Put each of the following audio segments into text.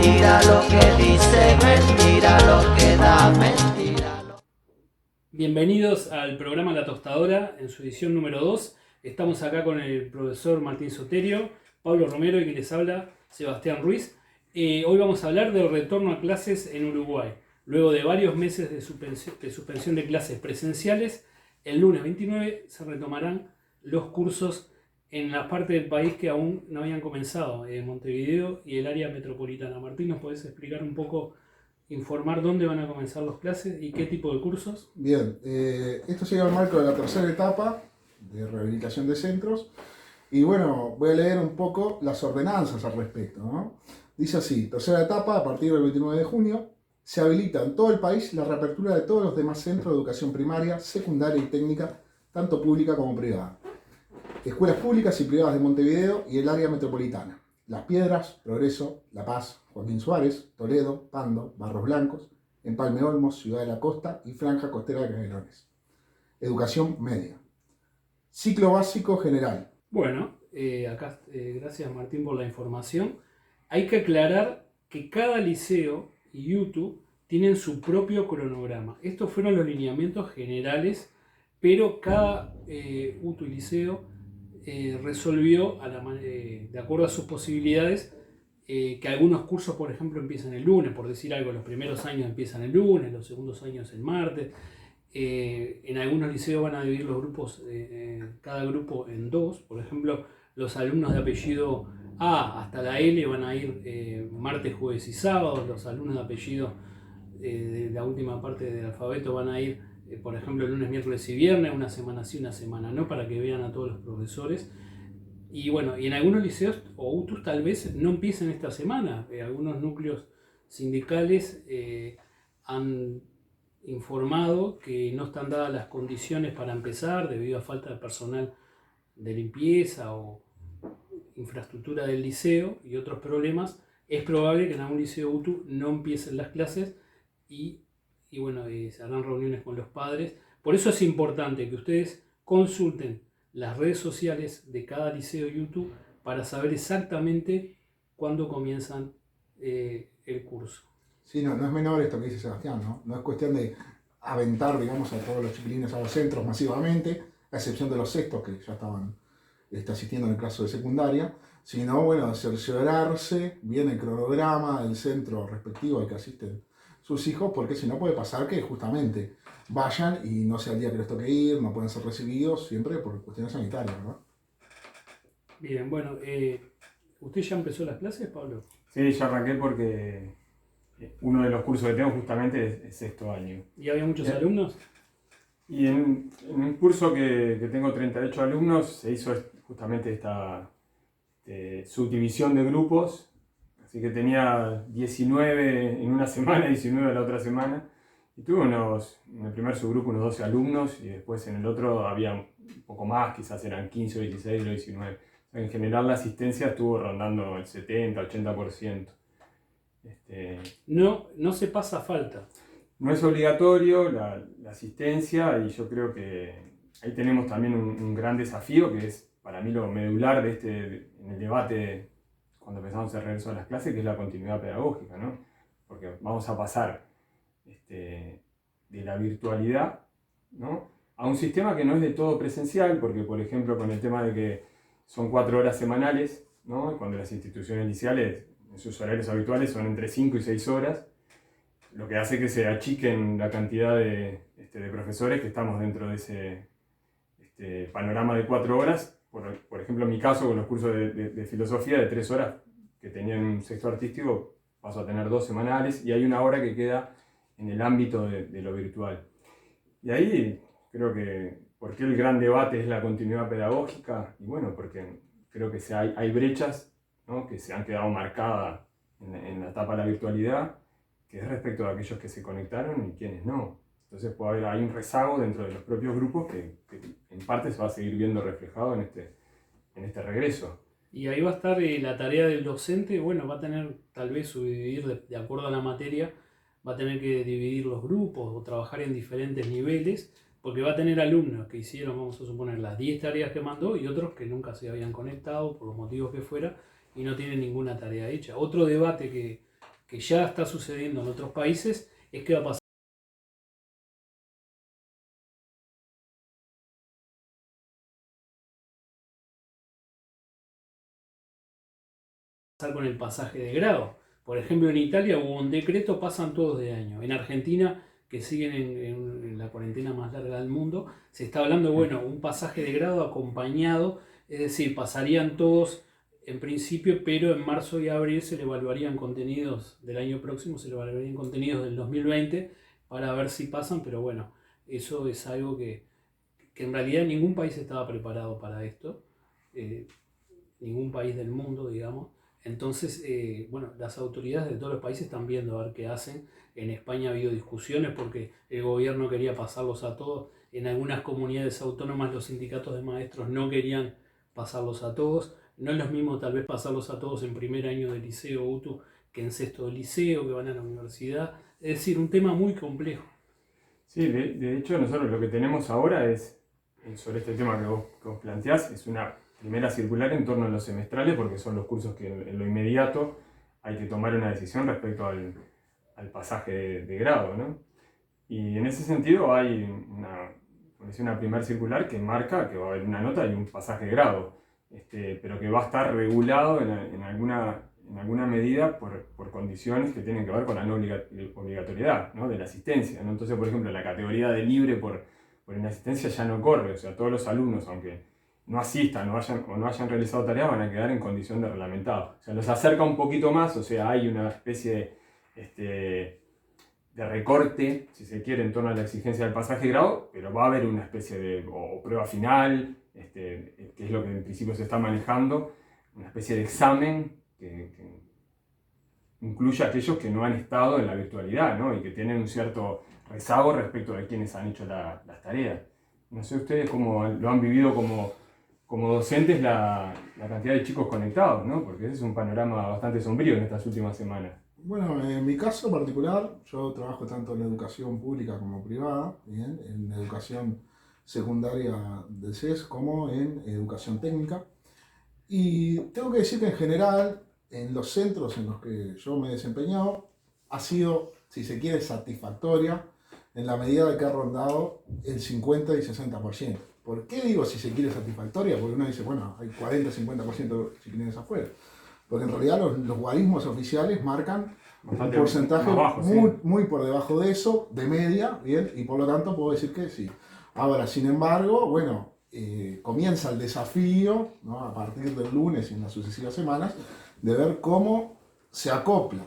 mentira lo que dice, mentira lo que da, mentira. Bienvenidos al programa La Tostadora en su edición número 2. Estamos acá con el profesor Martín Soterio, Pablo Romero y quien les habla, Sebastián Ruiz. Hoy vamos a hablar del retorno a clases en Uruguay. Luego de varios meses de suspensión de clases presenciales, el lunes 29 se retomarán los cursos en la parte del país que aún no habían comenzado, Montevideo y el área metropolitana. Martín, ¿nos podés explicar un poco, informar dónde van a comenzar las clases y qué tipo de cursos? Bien, esto sería el marco de la tercera etapa de rehabilitación de centros. Y bueno, voy a leer un poco las ordenanzas al respecto, ¿no? Dice así: tercera etapa, a partir del 29 de junio, se habilita en todo el país la reapertura de todos los demás centros de educación primaria, secundaria y técnica, tanto pública como privada. Escuelas públicas y privadas de Montevideo y el área metropolitana. Las Piedras, Progreso, La Paz, Joaquín Suárez, Toledo, Pando, Barros Blancos, Empalme Olmos, Ciudad de la Costa y Franja Costera de Canelones. Educación media. Ciclo básico general. Bueno, acá gracias Martín por la información. Hay que aclarar que cada liceo y UTU tienen su propio cronograma. Estos fueron los lineamientos generales, pero cada UTU y liceo resolvió de acuerdo a sus posibilidades que algunos cursos, por ejemplo, empiezan el lunes, por decir algo. Los primeros años empiezan el lunes, los segundos años el martes. En algunos liceos van a dividir los grupos, cada grupo en dos. Por ejemplo, los alumnos de apellido A hasta la L van a ir martes, jueves y sábados. Los alumnos de apellido de la última parte del alfabeto van a ir, por ejemplo, lunes, miércoles y viernes, una semana sí, una semana no, para que vean a todos los profesores. Y bueno, y en algunos liceos o UTUS tal vez no empiecen esta semana. Algunos núcleos sindicales han informado que no están dadas las condiciones para empezar debido a falta de personal de limpieza o infraestructura del liceo y otros problemas. Es probable que en algún liceo UTU no empiecen las clases y bueno, se harán reuniones con los padres. Por eso es importante que ustedes consulten las redes sociales de cada liceo y UTU para saber exactamente cuándo comienzan el curso. Sí, no es menor esto que dice Sebastián, ¿no? No es cuestión de aventar, digamos, a todos los chiquilines a los centros masivamente, a excepción de los sextos que ya estaban asistiendo en el caso de secundaria, sino, bueno, cerciorarse bien el cronograma del centro respectivo al que asisten sus hijos, porque si no puede pasar que justamente vayan y no sea el día que les toque ir, no pueden ser recibidos, siempre por cuestiones sanitarias, ¿verdad? Bien, bueno, ¿usted ya empezó las clases, Pablo? Sí, ya arranqué porque uno de los cursos que tengo justamente es sexto año. ¿Y había muchos alumnos? Y en un curso que tengo 38 alumnos se hizo justamente esta subdivisión de grupos, así que tenía 19 en una semana, 19 la otra semana, y tuve en el primer subgrupo unos 12 alumnos y después en el otro había un poco más, quizás eran 15 o 16 o 19. O sea, en general la asistencia estuvo rondando el 70-80%. No se pasa falta. No es obligatorio la asistencia y yo creo que ahí tenemos también un gran desafío que es para mí lo medular en el debate cuando empezamos el regreso a las clases, que es la continuidad pedagógica, ¿no? Porque vamos a pasar de la virtualidad, ¿no?, a un sistema que no es de todo presencial, porque por ejemplo con el tema de que son 4 horas semanales, ¿no?, cuando las instituciones iniciales en sus horarios habituales son entre 5 y 6 horas, lo que hace que se achiquen la cantidad de profesores que estamos dentro de ese panorama de 4 horas. Por ejemplo, en mi caso, con los cursos de filosofía de 3 horas que tenían un sexto artístico, paso a tener 2 semanales y hay una hora que queda en el ámbito de lo virtual. Y ahí creo que, ¿por qué el gran debate es la continuidad pedagógica? Y bueno, porque creo que hay brechas, ¿no?, que se han quedado marcadas en la etapa de la virtualidad, que es respecto a aquellos que se conectaron y quienes no. Entonces hay un rezago dentro de los propios grupos que en parte se va a seguir viendo reflejado en este regreso. Y ahí va a estar la tarea del docente. Bueno, va a tener tal vez subdividir de acuerdo a la materia, va a tener que dividir los grupos o trabajar en diferentes niveles, porque va a tener alumnos que hicieron, vamos a suponer, las 10 tareas que mandó y otros que nunca se habían conectado por los motivos que fuera y no tienen ninguna tarea hecha. Otro debate que ya está sucediendo en otros países es que va a pasar con el pasaje de grado. Por ejemplo, en Italia hubo un decreto, pasan todos de año. En Argentina, que siguen en la cuarentena más larga del mundo, se está hablando de, bueno, un pasaje de grado acompañado, es decir, pasarían todos en principio, pero en marzo y abril se le evaluarían contenidos del año próximo, se le evaluarían contenidos del 2020 para ver si pasan, pero bueno, eso es algo que en realidad ningún país estaba preparado para esto, ningún país del mundo, digamos. Entonces, bueno, las autoridades de todos los países están viendo a ver qué hacen. En España ha habido discusiones porque el gobierno quería pasarlos a todos. En algunas comunidades autónomas los sindicatos de maestros no querían pasarlos a todos. No es lo mismo tal vez pasarlos a todos en primer año de liceo UTU que en sexto de liceo, que van a la universidad. Es decir, un tema muy complejo. Sí, de hecho nosotros lo que tenemos ahora es, sobre este tema que vos planteás, es una primera circular en torno a los semestrales, porque son los cursos que en lo inmediato hay que tomar una decisión respecto al pasaje de grado, ¿no? Y en ese sentido hay una primera circular que marca que va a haber una nota y un pasaje de grado, pero que va a estar regulado en alguna medida por condiciones que tienen que ver con la no obligatoriedad, ¿no? De la asistencia, ¿no? Entonces, por ejemplo, la categoría de libre por inasistencia ya no corre, o sea, todos los alumnos, aunque no asistan o no hayan realizado tareas, van a quedar en condición de reglamentado. O sea, los acerca un poquito más, o sea, hay una especie de recorte, si se quiere, en torno a la exigencia del pasaje de grado, pero va a haber una especie de o prueba final, que es lo que en principio se está manejando, una especie de examen que incluye a aquellos que no han estado en la virtualidad, ¿no? Y que tienen un cierto rezago respecto de quienes han hecho las tareas. No sé ustedes cómo lo han vivido como docentes la cantidad de chicos conectados, ¿no? Porque ese es un panorama bastante sombrío en estas últimas semanas. Bueno, en mi caso particular, yo trabajo tanto en la educación pública como privada, ¿bien? En educación secundaria del CES como en educación técnica. Y tengo que decir que en general, en los centros en los que yo me he desempeñado, ha sido, si se quiere, satisfactoria en la medida de que ha rondado el 50 y 60%. ¿Por qué digo si se quiere satisfactoria? Porque uno dice, bueno, hay 40-50% si quieren afuera. Porque en realidad los logaritmos oficiales marcan un porcentaje bajo, muy, sí, muy por debajo de eso, de media, ¿bien? Y por lo tanto puedo decir que sí. Ahora, sin embargo, bueno, comienza el desafío, ¿no? A partir del lunes y en las sucesivas semanas, de ver cómo se acopla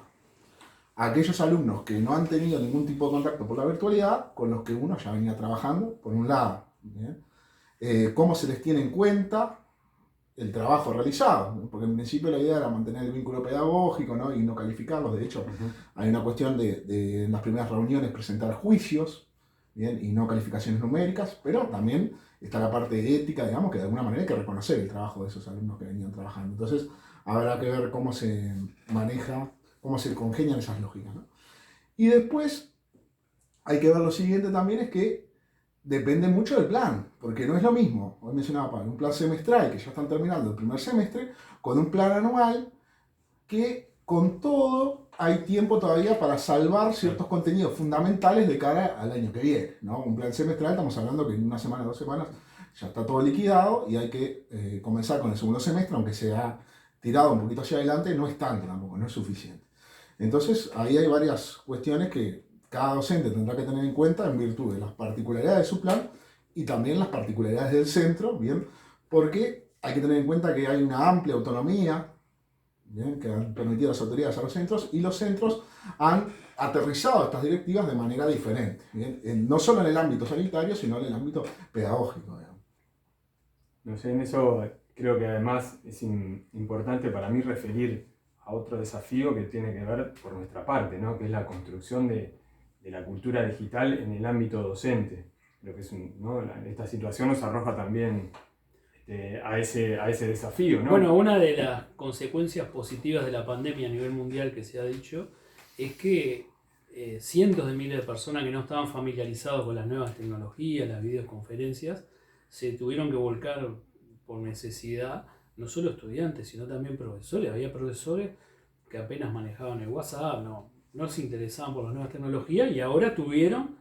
a aquellos alumnos que no han tenido ningún tipo de contacto por la virtualidad con los que uno ya venía trabajando, por un lado, ¿bien? Cómo se les tiene en cuenta el trabajo realizado, ¿no? Porque en principio la idea era mantener el vínculo pedagógico, ¿no? Y no calificarlos. De hecho, hay una cuestión de en las primeras reuniones presentar juicios, ¿bien? Y no calificaciones numéricas, pero también está la parte ética, digamos, que de alguna manera hay que reconocer el trabajo de esos alumnos que venían trabajando. Entonces, habrá que ver cómo se maneja, cómo se congenian esas lógicas, ¿no? Y después hay que ver lo siguiente también, es que depende mucho del plan, porque no es lo mismo, hoy mencionaba Pablo, un plan semestral que ya están terminando el primer semestre, con un plan anual que con todo hay tiempo todavía para salvar ciertos contenidos fundamentales de cara al año que viene, ¿no? Un plan semestral, estamos hablando que en una semana, 2 semanas, ya está todo liquidado y hay que comenzar con el segundo semestre, aunque se ha tirado un poquito hacia adelante, no es tanto tampoco, no es suficiente. Entonces, ahí hay varias cuestiones que cada docente tendrá que tener en cuenta en virtud de las particularidades de su plan y también las particularidades del centro, ¿bien? Porque hay que tener en cuenta que hay una amplia autonomía, ¿bien? Que han permitido las autoridades a los centros, y los centros han aterrizado estas directivas de manera diferente, ¿bien? No solo en el ámbito sanitario, sino en el ámbito pedagógico, digamos. No sé, en eso creo que además es importante para mí referir a otro desafío que tiene que ver por nuestra parte, ¿no? Que es la construcción de la cultura digital en el ámbito docente. Creo que es ¿no? Esta situación nos arroja también a ese desafío, ¿no? Bueno, una de las consecuencias positivas de la pandemia a nivel mundial que se ha dicho es que cientos de miles de personas que no estaban familiarizados con las nuevas tecnologías, las videoconferencias, se tuvieron que volcar por necesidad, no solo estudiantes, sino también profesores. Había profesores que apenas manejaban el WhatsApp, no se interesaban por las nuevas tecnologías y ahora tuvieron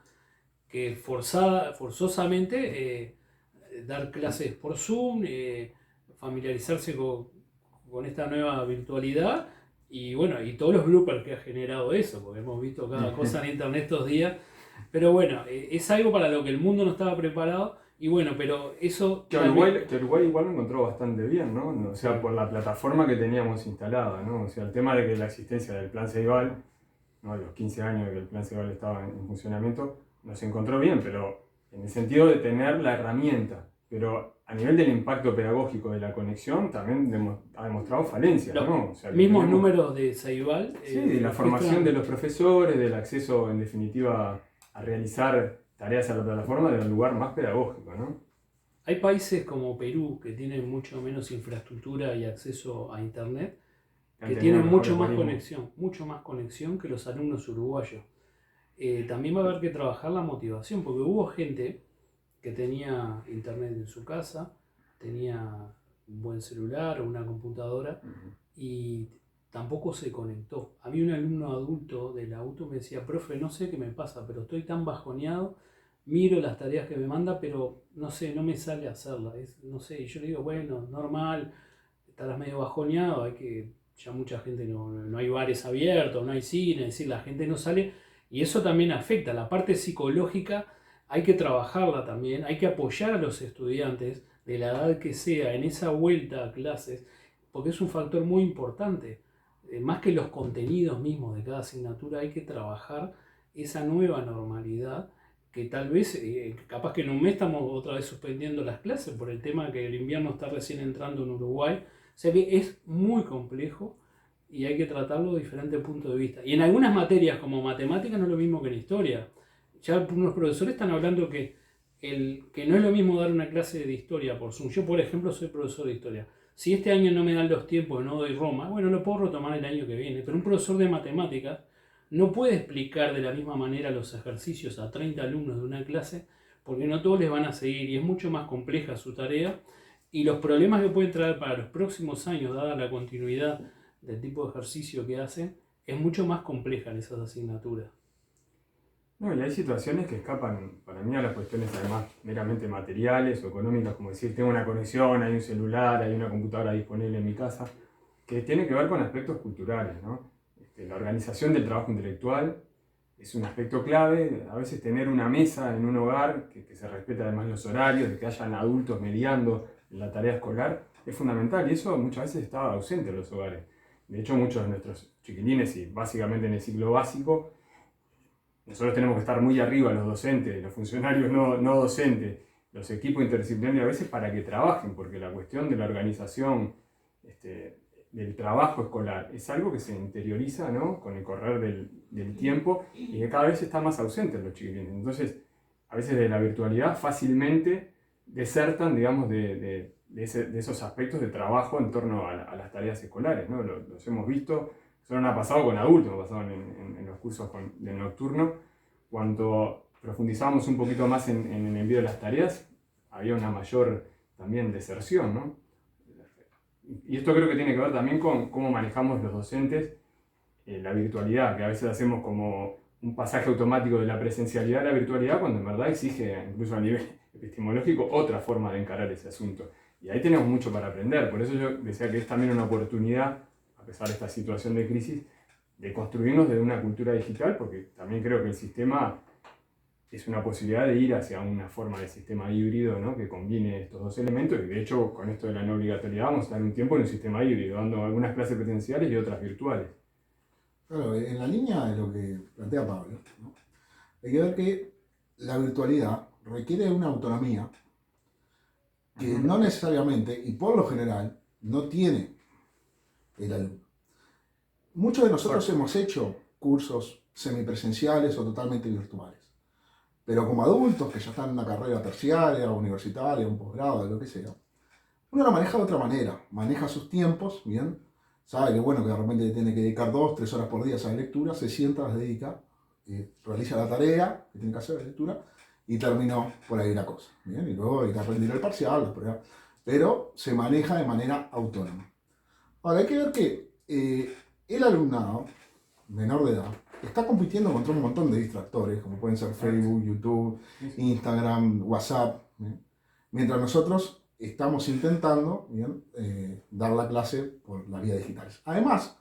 que forzosamente dar clases por Zoom, familiarizarse con esta nueva virtualidad y bueno, y todos los bloopers que ha generado eso, porque hemos visto cada cosa en internet estos días, pero bueno, es algo para lo que el mundo no estaba preparado y bueno, pero eso... Que Uruguay igual lo encontró bastante bien, ¿no? O sea, por la plataforma que teníamos instalada, ¿no? O sea, el tema de que la existencia del Plan Ceibal, ¿no? Los 15 años de que el Plan Ceibal estaba en funcionamiento, nos encontró bien, pero en el sentido de tener la herramienta. Pero a nivel del impacto pedagógico de la conexión también ha demostrado falencias, ¿no? O sea, mismos números de Ceibal. Sí, de la formación de los profesores, del acceso en definitiva a realizar tareas a la plataforma de un lugar más pedagógico, ¿no? Hay países como Perú que tienen mucho menos infraestructura y acceso a internet, que tienen mucho más conexión que los alumnos uruguayos. También va a haber que trabajar la motivación, porque hubo gente que tenía internet en su casa, tenía un buen celular o una computadora y tampoco se conectó. A mí un alumno adulto del auto me decía, profe, no sé qué me pasa, pero estoy tan bajoneado, miro las tareas que me manda, pero no sé, no me sale a hacerlas. No sé, y yo le digo, bueno, normal, estarás medio bajoneado, ya mucha gente no hay bares abiertos, no hay cine, es decir, la gente no sale y eso también afecta. La parte psicológica hay que trabajarla también, hay que apoyar a los estudiantes de la edad que sea en esa vuelta a clases, porque es un factor muy importante. Más que los contenidos mismos de cada asignatura, hay que trabajar esa nueva normalidad que tal vez, capaz que en un mes estamos otra vez suspendiendo las clases por el tema que el invierno está recién entrando en Uruguay. O sea que es muy complejo y hay que tratarlo de diferentes puntos de vista. Y en algunas materias como matemáticas no es lo mismo que en historia. Ya unos profesores están hablando que no es lo mismo dar una clase de historia por Zoom. Yo, por ejemplo, soy profesor de historia. Si este año no me dan los tiempos, no doy Roma, bueno, lo puedo retomar el año que viene. Pero un profesor de matemáticas no puede explicar de la misma manera los ejercicios a 30 alumnos de una clase, porque no todos les van a seguir y es mucho más compleja su tarea. Y los problemas que pueden traer para los próximos años, dada la continuidad del tipo de ejercicio que hacen, es mucho más compleja en esas asignaturas. No, y hay situaciones que escapan para mí a las cuestiones además meramente materiales o económicas, como decir, tengo una conexión, hay un celular, hay una computadora disponible en mi casa, que tiene que ver con aspectos culturales, ¿no? La organización del trabajo intelectual es un aspecto clave, a veces tener una mesa en un hogar, que se respete además los horarios, de que hayan adultos mediando en la tarea escolar, es fundamental y eso muchas veces estaba ausente en los hogares. De hecho, muchos de nuestros chiquilines, y básicamente en el ciclo básico, nosotros tenemos que estar muy arriba, los docentes, los funcionarios no docentes, los equipos interdisciplinarios a veces para que trabajen, porque la cuestión de la organización del trabajo escolar es algo que se interioriza, ¿no? Con el correr del tiempo y que cada vez está más ausente en los chiquilines. Entonces, a veces de la virtualidad fácilmente desertan, digamos, de esos aspectos de trabajo en torno a las tareas escolares, ¿no? Los hemos visto. Eso no ha pasado con adultos, ha pasado en los cursos del nocturno. Cuando profundizamos un poquito más en el envío de las tareas, había una mayor también deserción, ¿no? Y esto creo que tiene que ver también con cómo manejamos los docentes la virtualidad, que a veces hacemos como un pasaje automático de la presencialidad a la virtualidad, cuando en verdad exige, incluso a nivel epistemológico, otra forma de encarar ese asunto. Y ahí tenemos mucho para aprender. Por eso yo decía que es también una oportunidad, a pesar de esta situación de crisis, de construirnos desde una cultura digital, porque también creo que el sistema es una posibilidad de ir hacia una forma de sistema híbrido, ¿no? Que combine estos dos elementos, y de hecho con esto de la no obligatoriedad vamos a estar un tiempo en un sistema híbrido, dando algunas clases presenciales y otras virtuales. Claro, en la línea de lo que plantea Pablo, ¿no? Hay que ver que la virtualidad requiere una autonomía que no necesariamente, y por lo general, no tiene el alumno. Muchos de nosotros hemos hecho cursos semipresenciales o totalmente virtuales, pero como adultos que ya están en una carrera terciaria, universitaria, un posgrado, lo que sea, uno lo maneja de otra manera, maneja sus tiempos, bien, sabe que bueno, que de repente tiene que dedicar 2, 3 horas por día a esa lectura, se sienta, las dedica, realiza la tarea que tiene que hacer de lectura y terminó por ahí la cosa, bien, y luego hay que rendir el parcial, pero se maneja de manera autónoma. Ahora hay que ver que el alumnado menor de edad está compitiendo contra un montón de distractores, como pueden ser Facebook, YouTube, Instagram, WhatsApp, ¿bien? Mientras nosotros estamos intentando, ¿bien? Dar la clase por la vía digital. Además,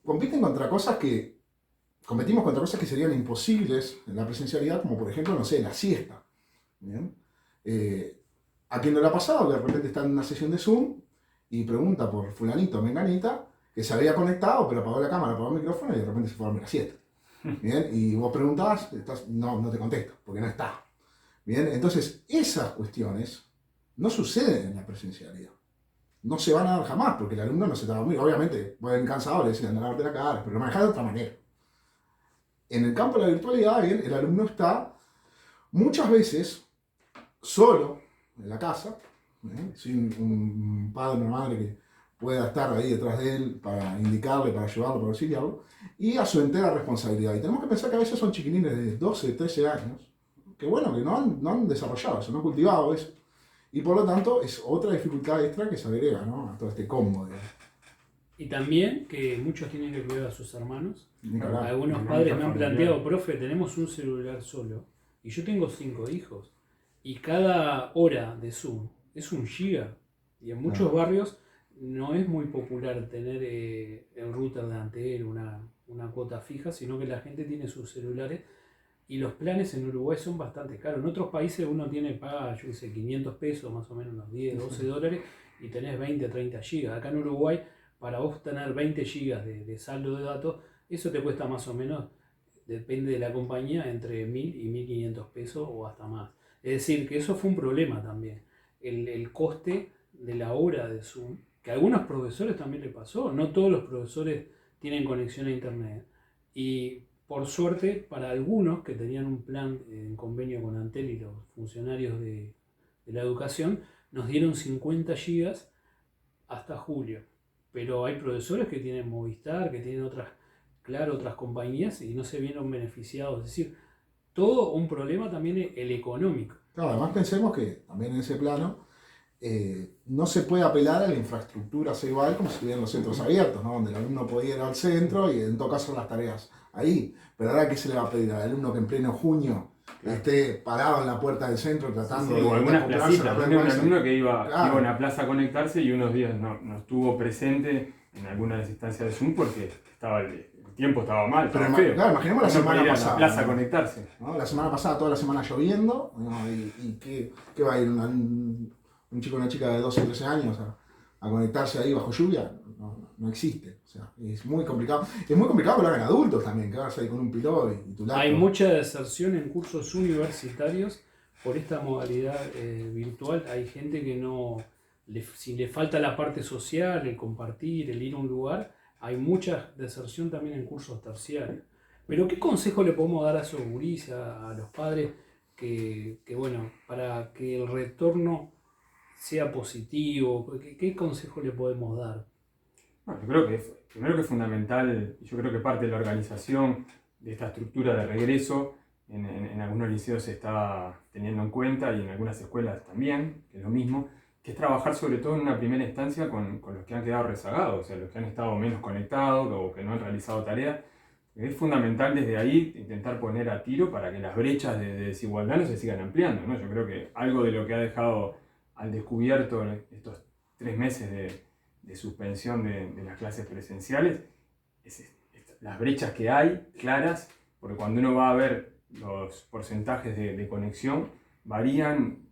competimos contra cosas que serían imposibles en la presencialidad, como por ejemplo, no sé, la siesta. ¿Bien? ¿A quién no le ha pasado que de repente está en una sesión de Zoom y pregunta por fulanito o menganita que se había conectado, pero apagó la cámara, apagó el micrófono y de repente se fue a dormir a la siesta? ¿Bien? Y vos preguntabas, no te contesto, porque no está. ¿Bien? Entonces, esas cuestiones no suceden en la presencialidad. No se van a dar jamás, porque el alumno no se está dormido. Obviamente, pueden cansado, le decir, anda a lavarte la cara, pero lo manejan de otra manera. En el campo de la virtualidad, bien, el alumno está muchas veces solo en la casa, sin un padre o una madre que pueda estar ahí detrás de él para indicarle, para ayudarlo, para auxiliarlo, y a su entera responsabilidad. Y tenemos que pensar que a veces son chiquilines de 12, 13 años, que bueno, que no han desarrollado eso, no han cultivado eso. Y por lo tanto es otra dificultad extra que se agrega, ¿no? A todo este combo. Y también que muchos tienen que cuidar a sus hermanos. Claro. Algunos padres me han planteado, profe, tenemos un celular solo y yo tengo 5 hijos y cada hora de Zoom es 1 giga. Y en muchos barrios no es muy popular tener el router de Antel, una cuota fija, sino que la gente tiene sus celulares y los planes en Uruguay son bastante caros. En otros países uno paga, yo qué sé, 500 pesos, más o menos unos 10, 12 dólares y tenés 20, 30 gigas. Acá en Uruguay, para vos tener 20 gigas de saldo de datos, eso te cuesta más o menos, depende de la compañía, entre 1.000 y 1.500 pesos o hasta más. Es decir, que eso fue un problema también. El coste de la hora de Zoom, que a algunos profesores también le pasó. No todos los profesores tienen conexión a internet. Y por suerte, para algunos que tenían un plan en convenio con Antel y los funcionarios de la educación, nos dieron 50 gigas hasta julio. Pero hay profesores que tienen Movistar, que tienen otras compañías y no se vieron beneficiados. Es decir, todo un problema también el económico. Claro, además pensemos que también en ese plano no se puede apelar a la infraestructura igual como si estuvieran los centros abiertos, ¿no? Donde el alumno podía ir al centro y en todo caso las tareas ahí. Pero ahora, ¿qué se le va a pedir al alumno que en pleno junio esté parado en la puerta del centro tratando de... O algunas placitas, un alumno que iba Claro. a una plaza a conectarse y unos días no estuvo presente en alguna de las instancias de Zoom porque el tiempo estaba mal, Pero estaba feo. claro, imaginemos la No semana podía ir a la pasada, plaza a ¿no? conectarse. ¿No? La semana pasada, toda la semana lloviendo, ¿no? ¿Y qué va a ir un chico o una chica de 12 o 13 años a conectarse ahí bajo lluvia? No existe. O sea, es muy complicado. Es muy complicado que lo hagan adultos también, que vas ahí con un pilot y tu laptop. Hay mucha deserción en cursos universitarios por esta modalidad virtual. Hay gente que si le falta la parte social, el compartir, el ir a un lugar, hay mucha deserción también en cursos terciarios. Pero ¿qué consejo le podemos dar a esos gurís, a los padres, que bueno, para que el retorno sea positivo? ¿Qué consejo le podemos dar? Bueno, yo creo que primero que es fundamental, y yo creo que parte de la organización de esta estructura de regreso en algunos liceos se está teniendo en cuenta y en algunas escuelas también, que es lo mismo, que es trabajar sobre todo en una primera instancia con los que han quedado rezagados, o sea, los que han estado menos conectados o que no han realizado tareas. Es fundamental desde ahí intentar poner a tiro para que las brechas de desigualdad no se sigan ampliando, ¿no? Yo creo que algo de lo que ha dejado al descubierto estos 3 meses de suspensión de las clases presenciales es las brechas que hay claras, porque cuando uno va a ver los porcentajes de conexión varían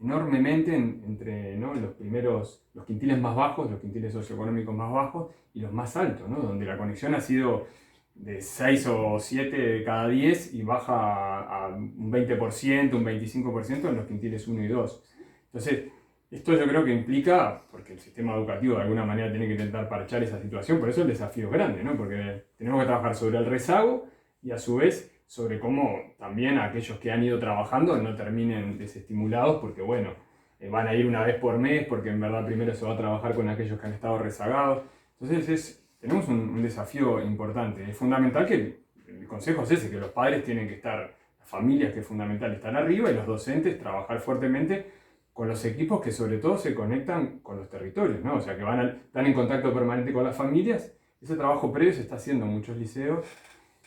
enormemente entre, ¿no?, los quintiles más bajos, los quintiles socioeconómicos más bajos y los más altos, ¿no?, donde la conexión ha sido de 6 o 7 cada 10 y baja a un 20%, un 25% en los quintiles 1 y 2. Entonces, esto yo creo que implica, porque el sistema educativo de alguna manera tiene que intentar parchar esa situación, por eso el desafío es grande, ¿no? Porque tenemos que trabajar sobre el rezago y a su vez sobre cómo también aquellos que han ido trabajando no terminen desestimulados porque, bueno, van a ir una vez por mes porque en verdad primero se va a trabajar con aquellos que han estado rezagados. Entonces tenemos un desafío importante. Es fundamental que el consejo es ese, que los padres tienen que estar, las familias que es fundamental estar arriba y los docentes trabajar fuertemente con los equipos que sobre todo se conectan con los territorios, ¿no? O sea, que están en contacto permanente con las familias. ese trabajo previo se está haciendo en muchos liceos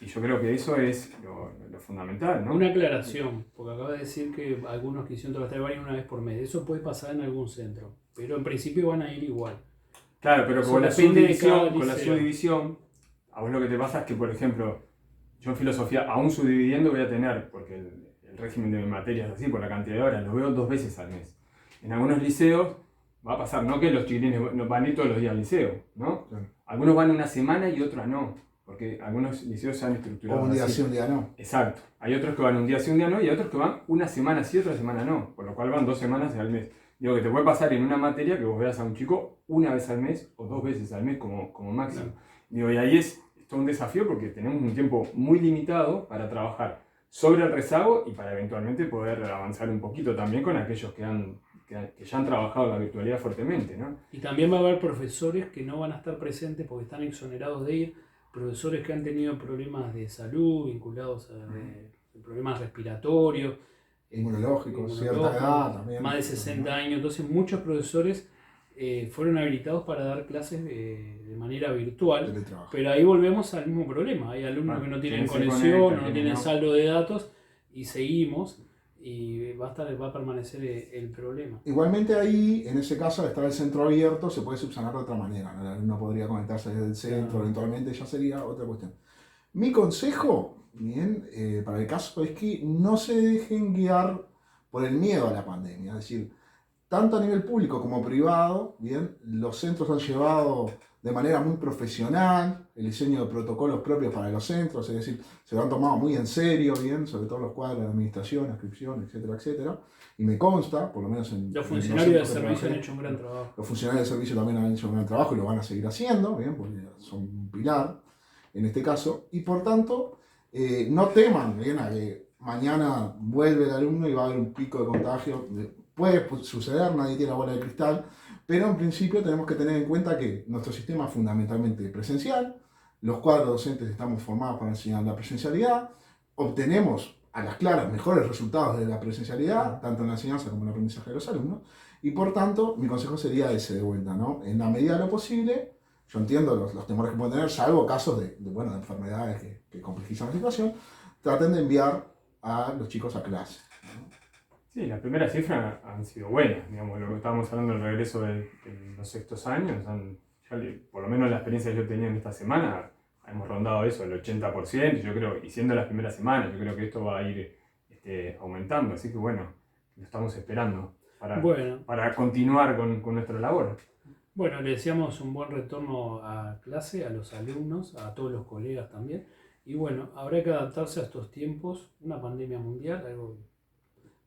y yo creo que eso es lo fundamental, ¿no? Una aclaración, porque acaba de decir que algunos quisieron trabajar varios una vez por mes. Eso puede pasar en algún centro, pero en principio van a ir igual. Claro, pero Eso con la depende de cada subdivisión, a vos lo que te pasa es que, por ejemplo, yo en filosofía, aún subdividiendo voy a tener, porque el régimen de mi materia es así, por la cantidad de horas, los veo 2 veces al mes. En algunos liceos va a pasar, no que los chiquilines no van a ir todos los días al liceo, ¿no? Claro. Algunos van una semana y otros no, porque algunos liceos se han estructurado O un día así. sí, un día no. Exacto. Hay otros que van un día sí, un día no, y hay otros que van una semana sí, otra semana no, por lo cual van 2 semanas al mes. Digo que te puede pasar en una materia que vos veas a un chico una vez al mes o 2 veces al mes como máximo. Claro. Digo, y ahí es todo un desafío porque tenemos un tiempo muy limitado para trabajar sobre el rezago y para eventualmente poder avanzar un poquito también con aquellos que ya han trabajado la virtualidad fuertemente, ¿no? Y también va a haber profesores que no van a estar presentes porque están exonerados de ir, profesores que han tenido problemas de salud vinculados a problemas respiratorios, Inmunológicos, cierta edad también. más de 60 años. Entonces muchos profesores fueron habilitados para dar clases de manera virtual, Teletrabajo. pero ahí volvemos al mismo problema. Hay alumnos que no tienen ¿quién se conexión, conecta, no quién tienen no? saldo de datos y seguimos y va a permanecer el problema. Igualmente ahí, en ese caso, al estar el centro abierto, se puede subsanar de otra manera, ¿no? El alumno podría conectarse desde el centro, Claro. eventualmente ya sería otra cuestión. Mi consejo, bien, para el caso es que no se dejen guiar por el miedo a la pandemia. Es decir, tanto a nivel público como privado, bien, los centros han llevado de manera muy profesional el diseño de protocolos propios para los centros, es decir, se lo han tomado muy en serio, bien, sobre todo los cuadros de administración, inscripción, etcétera, etcétera. Y me consta, por lo menos en Los en funcionarios del centros que servicio han trabajé, hecho un gran trabajo. los funcionarios de servicio también han hecho un gran trabajo y lo van a seguir haciendo, bien, porque son un pilar en este caso. Y por tanto, no teman, bien, a que mañana vuelve el alumno y va a haber un pico de contagio. Puede suceder, nadie tiene la bola de cristal, pero en principio tenemos que tener en cuenta que nuestro sistema es fundamentalmente presencial, los cuadros docentes estamos formados para enseñar la presencialidad, obtenemos a las claras mejores resultados de la presencialidad, tanto en la enseñanza como en el aprendizaje de los alumnos, y por tanto mi consejo sería ese de vuelta, ¿no? En la medida de lo posible, yo entiendo los temores que pueden tener, salvo casos de enfermedades que complejizan la situación, traten de enviar a los chicos a clase. Sí, las primeras cifras han sido buenas, digamos, lo que estábamos hablando del regreso de los sextos años, por lo menos la experiencia que yo tenía en esta semana, hemos rondado eso, el 80%, yo creo, y siendo las primeras semanas, yo creo que esto va a ir aumentando, así que bueno, lo estamos esperando para continuar con nuestra labor. Bueno, le deseamos un buen retorno a clase, a los alumnos, a todos los colegas también. Y bueno, habrá que adaptarse a estos tiempos, una pandemia mundial, algo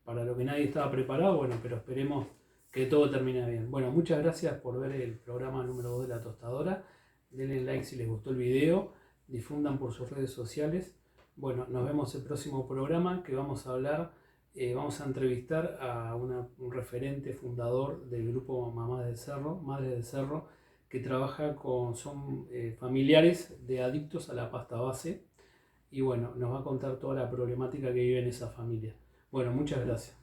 para lo que nadie estaba preparado, bueno, pero esperemos que todo termine bien. Bueno, muchas gracias por ver el programa número 2 de La Tostadora. Denle like si les gustó el video, difundan por sus redes sociales. Bueno, nos vemos el próximo programa que vamos a hablar, vamos a entrevistar a un referente fundador del grupo Mamás del Cerro, Madres del Cerro, que trabaja son familiares de adictos a la pasta base. Y bueno, nos va a contar toda la problemática que vive en esa familia. Bueno, muchas gracias.